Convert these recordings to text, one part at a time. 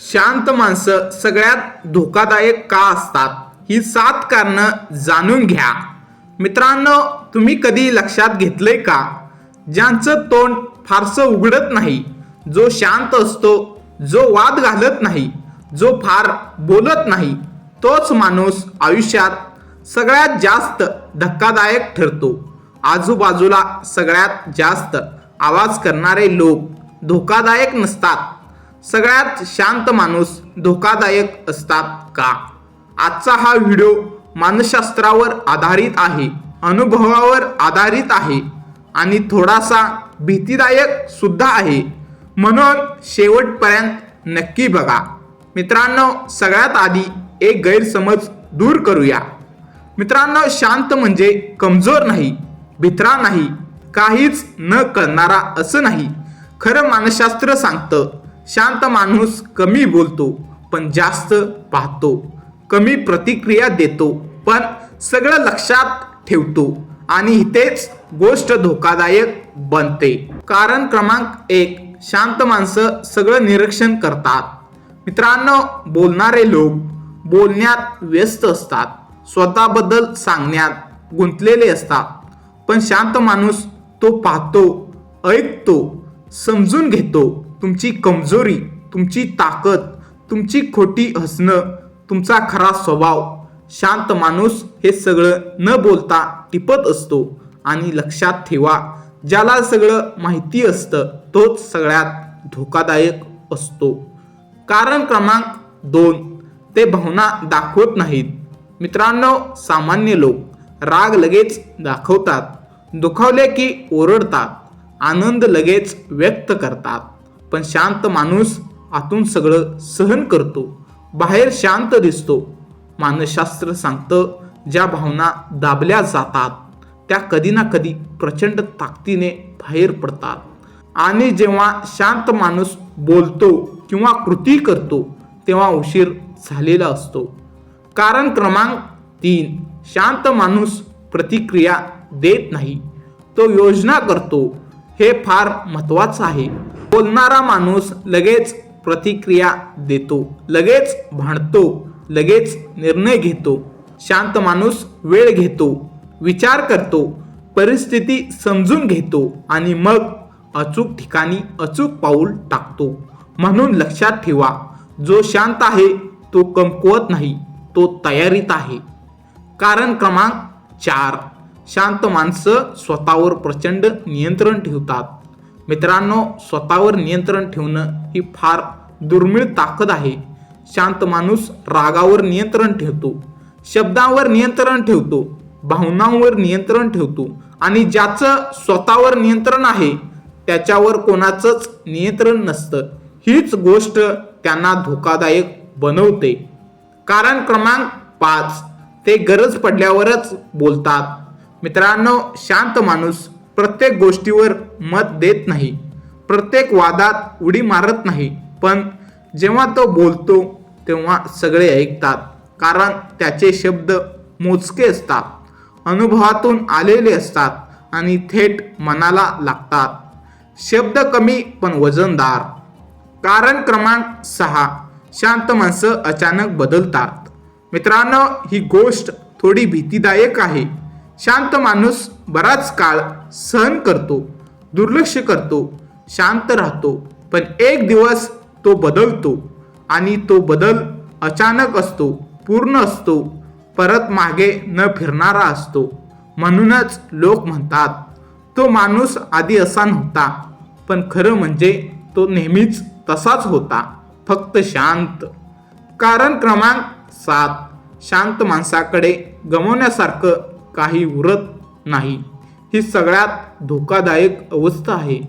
शांत माणसं सगळ्यात धोकादायक का असतात ही 7 कारणं जाणून घ्या. मित्रांनो, तुम्ही कधी लक्षात घेतलंय का, ज्यांचं तोंड फारसं उघडत नाही, जो शांत असतो, जो वाद घालत नाही, जो फार बोलत नाही, तोच माणूस आयुष्यात सगळ्यात जास्त धक्कादायक ठरतो. आजूबाजूला सगळ्यात जास्त आवाज करणारे लोक धोकादायक नसतात. सगळ्यात शांत माणूस धोकादायक असतात का? आजचा हा व्हिडिओ मानसशास्त्रावर आधारित आहे, अनुभवावर आधारित आहे आणि थोडासा भीतीदायक सुद्धा आहे, म्हणून शेवटपर्यंत नक्की बघा. मित्रांनो, सगळ्यात आधी एक गैरसमज दूर करूया. मित्रांनो, शांत म्हणजे कमजोर नाही, भित्रा नाही, काहीच न करणारा असं नाही. खरं मानसशास्त्र सांगतं, शांत माणूस कमी बोलतो पण जास्त पाहतो, कमी प्रतिक्रिया देतो पण सगळं लक्षात ठेवतो आणि इथेच गोष्ट धोकादायक बनते. कारण क्रमांक 1, शांत माणसं सगळं निरीक्षण करतात. मित्रांनो, बोलणारे लोक बोलण्यात व्यस्त असतात, स्वतःबद्दल सांगण्यात गुंतलेले असतात. पण शांत माणूस तो पाहतो, ऐकतो, समजून घेतो. तुमची कमजोरी, तुमची ताकद, तुमची खोटी हसणं, तुमचा खरा स्वभाव. शांत माणूस हे सगळं न बोलता टिपत असतो. आणि लक्षात ठेवा, ज्याला सगळं माहिती असतं तोच सगळ्यात धोकादायक असतो. कारण क्रमांक 2, ते भावना दाखवत नाहीत. मित्रांनो, सामान्य लोक राग लगेच दाखवतात, दुखावले की ओरडतात, आनंद लगेच व्यक्त करतात. पण शांत माणूस आतून सगळं सहन करतो, बाहेर शांत दिसतो. मानसशास्त्र सांगतं, ज्या भावना दाबल्या जातात त्या कधी ना कधी प्रचंड ताकदीने बाहेर पडतात. आणि जेव्हा शांत माणूस बोलतो किंवा कृती करतो तेव्हा उशीर झालेला असतो. कारण क्रमांक 3, शांत माणूस प्रतिक्रिया देत नाही, तो योजना करतो. हे फार महत्त्वाचं आहे. बोलणारा माणूस लगेच प्रतिक्रिया देतो, लगेच भांडतो, लगेच निर्णय घेतो. शांत माणूस वेळ घेतो, विचार करतो, परिस्थिती समजून घेतो आणि मग अचूक ठिकाणी अचूक पाऊल टाकतो. म्हणून लक्षात ठेवा, जो शांत आहे तो कमकुवत नाही, तो तयारीत आहे. कारण क्रमांक 4, शांत माणसं स्वतःवर प्रचंड नियंत्रण ठेवतात. मित्रांनो, स्वतःवर नियंत्रण ठेवणं ही फार दुर्मिळ ताकद आहे. शांत माणूस रागावर नियंत्रण ठेवतो, शब्दांवर नियंत्रण ठेवतो, भावनांवर नियंत्रण ठेवतो. आणि ज्याचं स्वतःवर नियंत्रण आहे त्याच्यावर कोणाचंच नियंत्रण नसतं. हीच गोष्ट त्यांना धोकादायक बनवते. कारण क्रमांक 5, ते गरज पडल्यावरच बोलतात. मित्रांनो, शांत माणूस प्रत्येक गोष्टीवर मत देत नाही, प्रत्येक वादात उडी मारत नाही. पण जेव्हा तो बोलतो तेव्हा सगळे ऐकतात. कारण त्याचे शब्द मोजके असतात, अनुभवातून आलेले असतात आणि थेट मनाला लागतात. शब्द कमी पण वजनदार. कारण क्रमांक 6, शांत माणसं अचानक बदलतात. मित्रांनो, ही गोष्ट थोडी भीतीदायक आहे. शांत माणूस बराच काळ सहन करतो, दुर्लक्ष करतो, शांत राहतो. पण एक दिवस तो बदलतो आणि तो बदल अचानक असतो, पूर्ण असतो, परत मागे न फिरणारा असतो. म्हणूनच लोक म्हणतात, तो माणूस आधी असा नव्हता. पण खरं म्हणजे तो नेहमीच तसाच होता, फक्त शांत. कारण क्रमांक 7, शांत माणसाकडे गमावण्यासारखं काही उरत नाही. ही सगळ्यात धोकादायक अवस्था आहे.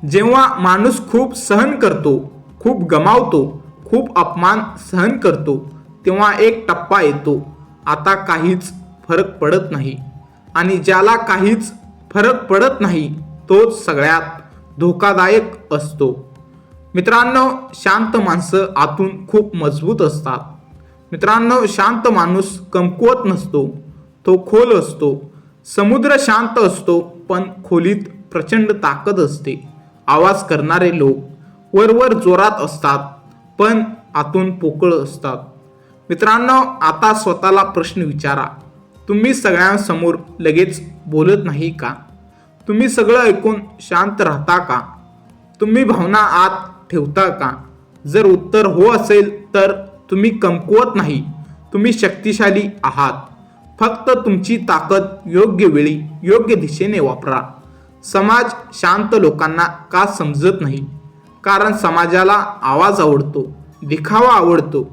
जेव्हा माणूस खूप सहन करतो, खूप गमावतो, खूप अपमान सहन करतो, तेव्हा एक टप्पा येतो, आता काहीच फरक पडत नाही. आणि ज्याला काहीच फरक पडत नाही तोच सगळ्यात धोकादायक असतो. मित्रांनो, शांत माणसं आतून खूप मजबूत असतात. मित्रांनो, शांत माणूस कमकुवत नसतो, तो खोल असतो. समुद्र शांत असतो पण खोलीत प्रचंड ताकद असते. आवाज करणारे लोक वरवर जोरात असतात, पण आतून पोकळ असतात. मित्रांनो, आता स्वतःला प्रश्न विचारा, तुम्ही सगळ्यांसमोर लगेच बोलत नाही का? तुम्ही सगळं ऐकून शांत राहता का? तुम्ही भावना आत ठेवता का? जर उत्तर हो असेल तर तुम्ही कमकुवत नाही, तुम्ही शक्तिशाली आहात. फक्त तुमची ताकद योग्य वेळी योग्य दिशेने वापरा. समाज शांत लोकांना का समजत नाही? कारण समाजाला आवाज आवडतो, दिखावा आवडतो,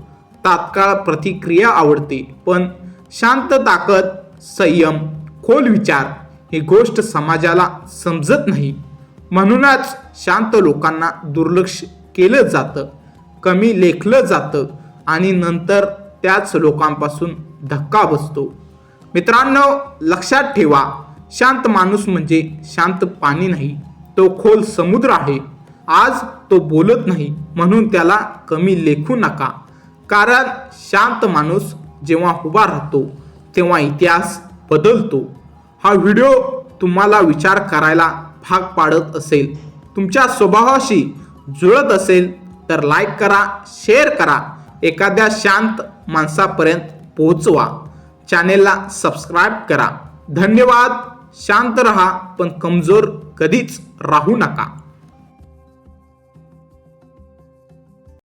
तात्काळ प्रतिक्रिया आवडते. पण शांत ताकद, संयम, खोल विचार ही गोष्ट समाजाला समजत नाही. म्हणूनच शांत लोकांना दुर्लक्ष केलं जातं, कमी लेखलं जातं आणि नंतर त्याच लोकांपासून धक्का बसतो. मित्रांनो, लक्षात ठेवा, शांत माणूस म्हणजे शांत पाणी नाही, तो खोल समुद्र आहे. आज तो बोलत नाही म्हणून त्याला कमी लेखू नका. कारण शांत माणूस जेव्हा उभा राहतो तेव्हा इतिहास बदलतो. हा व्हिडिओ तुम्हाला विचार करायला भाग पाडत असेल, तुमच्या स्वभावाशी जुळत असेल तर लाईक करा, शेअर करा, एखाद्या शांत माणसापर्यंत पोहोचवा. चॅनेलला सबस्क्राईब करा. धन्यवाद. शांत रहा पण कमजोर कधीच राहू नका.